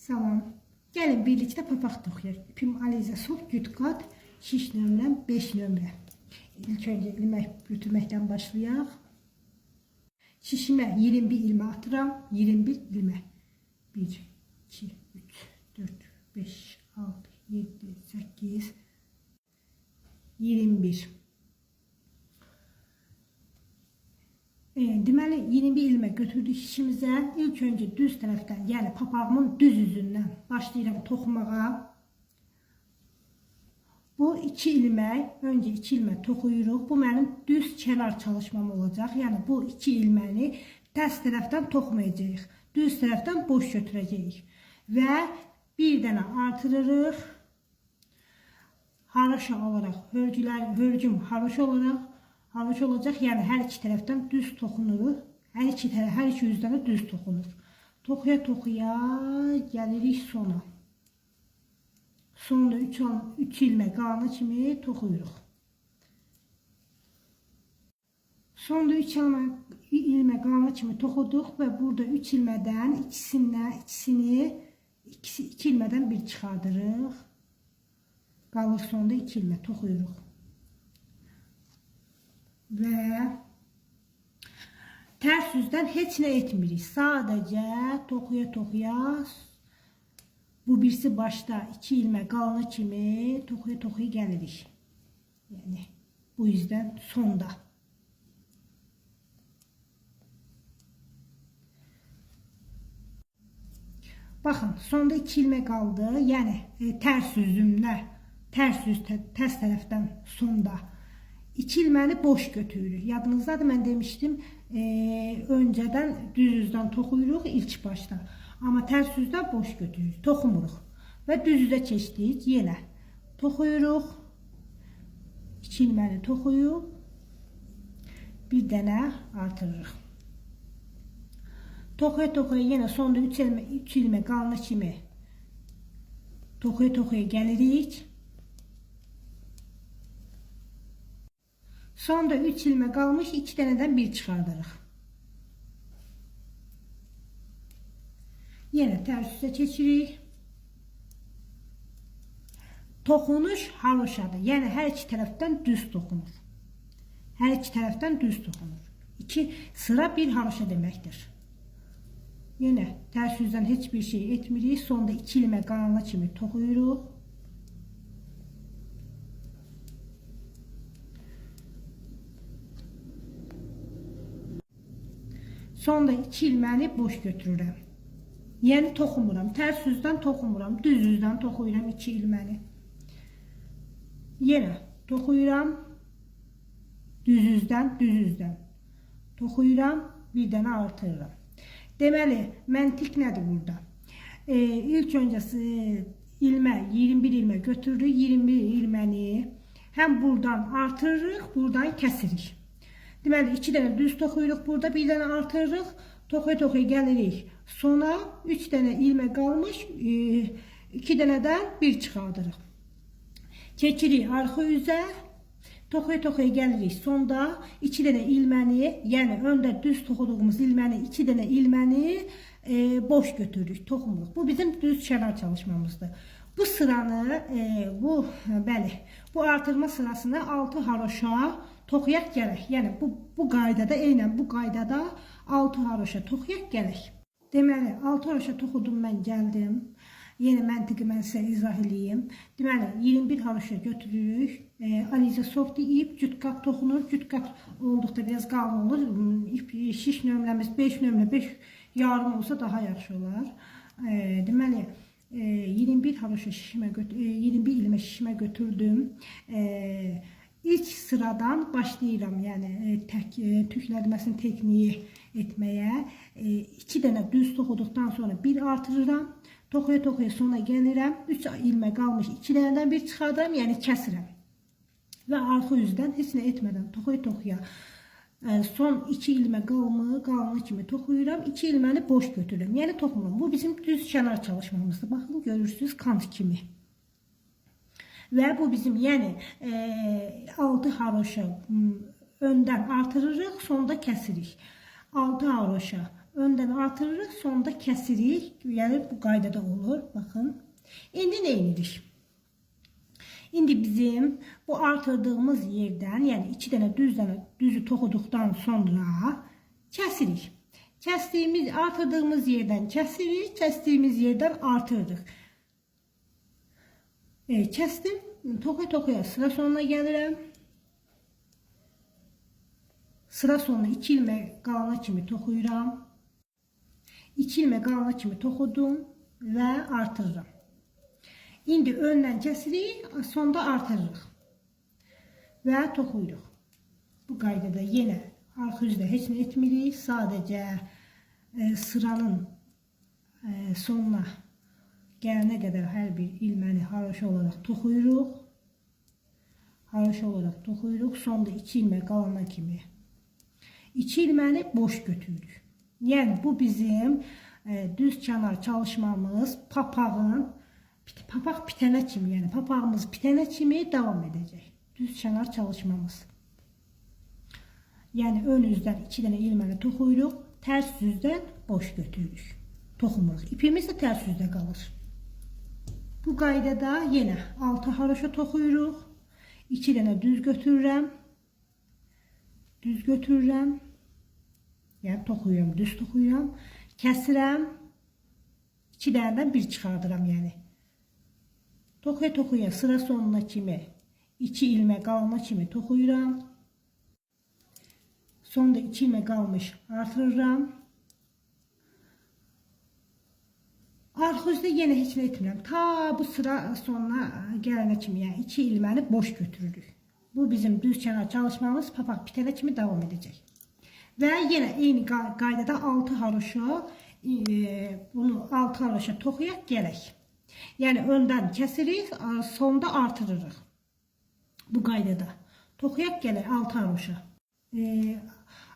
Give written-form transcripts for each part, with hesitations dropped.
Salam. Gəlin birlikdə papaq toxuyaq. İpim Aliza Soft Cüt Qat şiş nömrəm 5 nömrə. İlk öncə ilmək götürməkdən başlayaq. Şişimə 21 ilmə atıram. 21 ilmə. 1, 2, 3, 4, 5, 6, 7, 8, 21. Deməli 21 ilmə götürdük şişimizə. İlk öncə düz tərəfdən, yəni papağımın düz üzündən başlayıram toxumağa. Bu 2 ilmək, öncə 2 ilmək toxuyuruq. Bu mənim düz kənar çalışmam olacaq. Yəni bu 2 ilməni tərs tərəfdən toxumayacağıq. Düz tərəfdən boş götürəcəyik. Və bir dənə artırırıq. Haroşa olaraq, hörgüm haroşa olaraq haroşa olacaq. Yəni hər iki tərəfdən düz toxunur. Hər iki üzdən də düz toxunur. Toxuya gəlirik sona. Sonda 3 ilmək qalana kimi toxuyuruq. Sonda 3 ilmək qalana kimi toxuduq və burada 3 ilmədən ikisini 2 ilmədən bir çıxardırıq. Qalır sonda 2 ilmə toxuyuruq. Və tərs üzdən heç nə etmirik. Sadəcə toxuya bu birisi başda 2 ilmə qalana kimi toxuya gəlirik. Yəni bu üzdən sonda. Baxın, sonda 2 ilmə qaldı. Yəni tərs tərəfdən sonda 2 ilməni boş götürürük. Yadınızdadır, mən demişdim, öncədən düz üzdən toxuyuruq ilk başda. Amma tərs üzdən boş götürürük, toxumuruq. Və düz üzə keçdik, yenə toxuyuruq. 2 ilməni toxuyub, bir dənə artırırıq. Toxuya yenə sonda 3 ilmə qalana kimi toxuya gəlirik. Sonda 3 ilmə qalmış 2 dənədən bir çıxardırıq. Yenə tərs üzə keçirik. Toxunuş haroşadır. Yəni hər iki tərəfdən düz toxunur. Hər iki tərəfdən düz toxunur. 2 sıra bir haroşa deməkdir. Yenə tərs üzdən heç bir şey etmirik. Sonda 2 ilmə qalana kimi toxuyuruq. Sonda 2 ilməni boş götürürəm. Yəni toxumuram. Tərs üzdən toxumuram. Düz üzdən toxuyuram 2 ilməni. Yenə toxuyuram. Düz üzdən. Toxuyuram. Bir dənə artırıram. Deməli, məntiq nədir burada? İlk öncəsi 21 ilmə götürürük. 21 ilməni həm buradan artırırıq, buradan kəsirik. Deməli, 2 dənə düz toxuyuruq burada, bir dənə artırırıq. Toxuya gəlirik. Sona 3 dənə ilmə qalmış, 2 dənədən bir çıxardırıq. Keçirik arxa üzə. Toxuya gəlirik. Sonda 2 dənə ilməni, yəni öndə düz toxuduğumuz ilməni, 2 dənə ilməni boş götürürük, toxumuruq. Bu bizim düz kənar çalışmamızdır. Bu sıranı, bu artırma sırasını 6 haroşa toxuyaq gərək. Yəni bu qaydada, eynən bu qaydada 6 haroşa toxuyaq gərək. Deməli, 6 haroşa toxudum, mən gəldim. Yenə məntiqi mən sizə izah edeyim. Deməli, 21 haroşa götürürük. Aliza Soft ip cüt qat toxunur. Cüt qat olduqda biraz qalın olur. Şiş nömrəmiz 5 nömrə, 5 yarım olsa daha yaxşı olar. Deməli, 21 haroşa 21 ilmə şişimə götürdüm. İlk sıradan başlayıram, yəni tüklədməsinin tekniği etməyə. 2 dənə düz toxuduqdan sonra bir artırıram. Toxuya sona gəlirəm. 3 ilmə qalmış 2 dənədən bir çıxardıram, yəni kəsirəm. Və arxa üzdən heç nə etmədən toxuya son 2 ilmə qalana kimi toxuyuram. 2 ilməni boş götürürəm, yəni toxumuram. Bu bizim düz kənar çalışmamızdır. Baxın, görürsünüz, kant kimi. Və bu bizim, yəni 6 haroşa öndən artırırıq, sonda kəsirik. 6 haroşa Önden artırırıq, sonda kəsirik. Yəni bu qaydada olur. Baxın. İndi nə edirik? İndi bizim bu artırdığımız yerdən, yəni 2 dənə düzü toxuduqdan sonra kəsirik. Artırdığımız yerdən kəsirik, kəsdiyimiz yerdən artırırıq. Kəsdim, toxuya sıra sonuna gəlirəm. Sıra sonuna 2 ilmək qalana kimi toxuyuram. 2 ilmək qalana kimi toxudum və artırıram. İndi öndən kəsirik, sonda artırırıq və toxuyuruq. Bu qaydada yenə arxa üzdə heç nə etmirik. Sadəcə sıranın sonuna gələnə qədər hər bir ilməni haroşa olaraq toxuyuruq. Haroşa olaraq toxuyuruq. Sonda 2 ilmək qalana kimi 2 ilməni boş götürürük. Yəni bu bizim düz kənar çalışmamız papaq bitənə kimi, yəni papağımız bitənə kimi davam edəcək. Düz kənar çalışmamız. Yəni ön üzdən 2 dənə ilməni toxuyuruq, tərs yüzdən boş götürürük. Toxumuruq. İpimiz də tərs yüzdə qalır. Bu qaydada yenə 6 haroşa toxuyuruq. 2 dənə düz götürürəm. Düz götürürəm. Yəni toxuyuram, düz toxuyuram. Kəsirəm. 2 dənədən bir çıxardıram yəni. Toxuya sıra sonuna kimi 2 ilmək qalana kimi toxuyuram. Sonda 2 ilmək qalmış artırıram. Arxa üzdə yenə heç nə etmirəm. Ta bu sıra sonuna gələnə kimi, yəni 2 ilməni boş götürürük. Bu bizim düz kənar çalışmamız papaq bitənə kimi davam edəcək. Və yenə eyni qaydada 6 haroşa, bunu 6 haroşa toxuyaq gələk. Yəni öndən kəsirik, sonda artırırıq. Bu qaydada. Toxuyaq gələk 6 haroşa.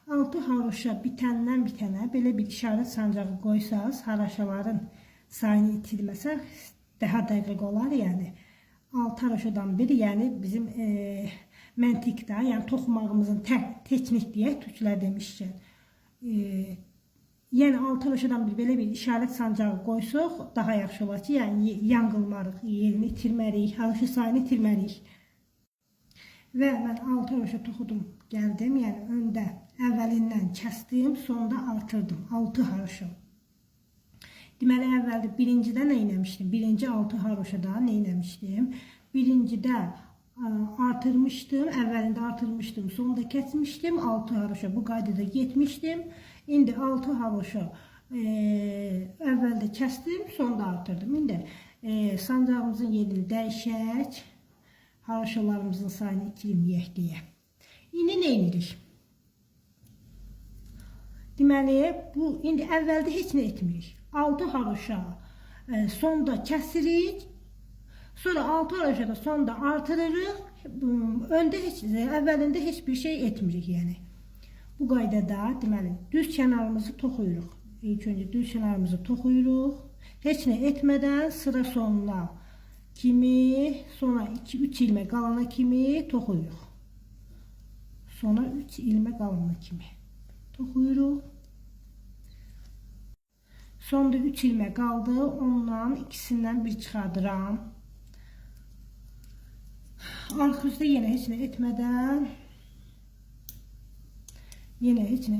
6 haroşa bitəndən bitənə belə bir işarət sancağı qoysaz, haroşaların sayını itirməsə daha dəqiq olar. Yəni 6 haroşadan biri, yəni bizim məntiqdə, yəni toxumağımızın teknik deyək, türklər demişkən. Yəni 6 haroşadan belə bir işarət sancağı qoysuq daha yaxşı olar ki, yəni yanqılmarıq, yerini itirmərik, haroşa sayını itirmərik. Və mən 6 haroşa toxudum, gəldim, yəni öndə əvvəlindən kəsdim, sonda artırdım 6 haroşa. Deməli, əvvəldə birincidə nə eləmişdim? Birinci 6 haroşada nə eləmişdim? Birincidə artırmışdım, əvvəlində artırmışdım, sonda kəsmişdim, 6 haroşa bu qaydada getmişdim. İndi 6 haroşa əvvəldə kəsdim, sonda artırdım. İndi sancağımızın yerini dəyişək, haroşalarımızın sayını itirməyək deyə. İndi nə edirik? Deməli, bu indi əvvəldə heç nə etmirik. 6 haroşa sonda kəsirik. Sonra 6 haroşada sonda artırırıq. Əvvəlində heç bir şey etmirik yəni. Bu qaydada deməli düz kənarımızı toxuyuruq. İlk öncə düz kənarımızı toxuyuruq. Heç nə etmədən sıra sonuna kimi, sonra 2-3 ilmək qalana kimi toxuyuruq. Sonra 3 ilmək qalana kimi toxuyuruq. Sonda 3 ilmək qaldı. Ondan ikisindən bir çıxardıram. Arxa üstə yenə heç nə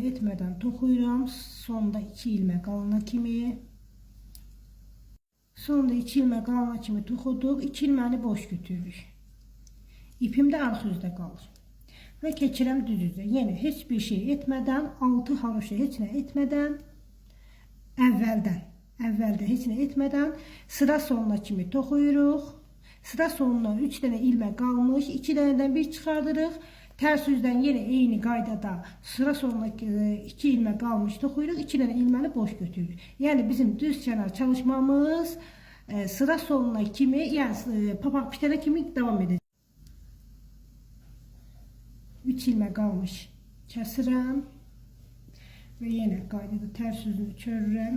etmədən toxuyuram. Sonda 2 ilmək qalana kimi. Sonda 2 ilmək qalana kimi toxuduq. 2 ilməni boş götürürük. İpim də arxa üzdə qalır. Və keçirəm düz üzə. Yenə heç bir şey etmədən, 6 haroşa heç nə etmədən, əvvəldə heç nə etmədən sıra sonuna kimi toxuyuruq. Sıra sonuna 3 dənə ilmək qalmış, 2 dənədən bir çıxardırıq. Tərs üzdən yenə eyni qaydada sıra sonuna 2 ilmək qalmış toxuyuruq, 2 dənə ilməni boş götürürük. Yəni bizim düz kənar çalışmamız sıra sonuna kimi, yəni papaq bitənə kimi davam edəcək. 3 ilmək qalmış kəsirəm və yenə qaydada tərs üzünü çörürəm.